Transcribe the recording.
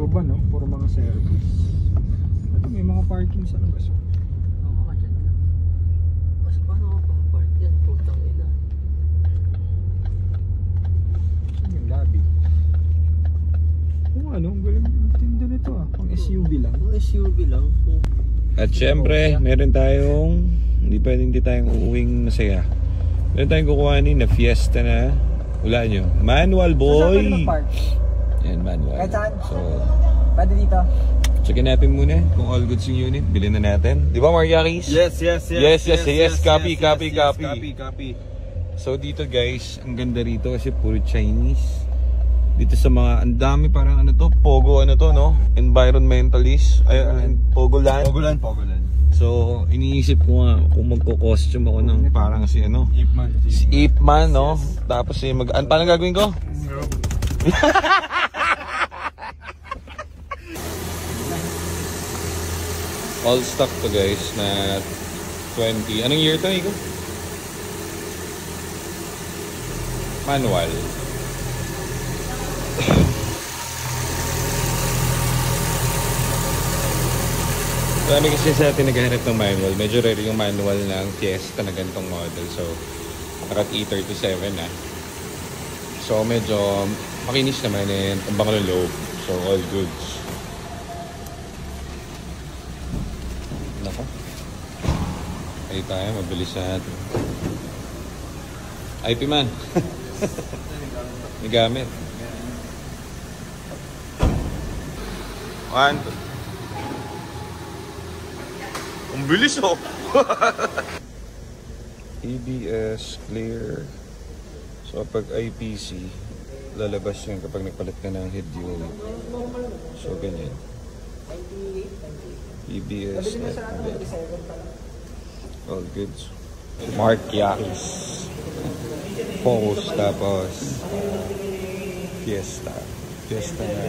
urban, no? Puro mga service. Ito, may mga parking sa labas. Oo ka dyan. Mas paano ka pang-park yan? Putang ina. Saan yung lobby? Kung ano, ang galing tinda nito ah. Pang SUV lang. Ang SUV lang. At syempre, meron tayong hindi tayong uuwing masaya. Meron tayong kukuhanin na Fiesta na wala nyo. Manual boy! Yan, manual. Kahit saan? So, Pwede dito. checkin natin muna kung all goods yung unit. Bilhin na natin. Di ba, Mariakis? Yes. Copy. Copy. So dito guys, ang ganda rito kasi puro Chinese. Dito sa mga, ang dami parang ano to, Pogo ano to no? Environmentalist. Ay, Pogoland. Pogoland. So, iniisip ko nga kung magko-costume ako ng parang si ano? Si Ip Man, no? Tapos paano gagawin ko? All stock to guys na 20. Anong year to, Iko? Manual. Dami kasi sa atin naghahanap ng manual. Medyo rare yung manual ng Fiesta na ganitong model. So, nakat E37 na. So, medyo makinis naman and ang baka ng loob. So, all goods. Nako. Ay tayo, mabilis na natin. IP man. May gamit. 1, 2. Ang bilis oh! EBS, clear. So pag IPC, lalabas yun kapag nagpalit ka ng head unit. So ganyan. EBS, all goods. Mark Yakis. Focus, tapos Fiesta na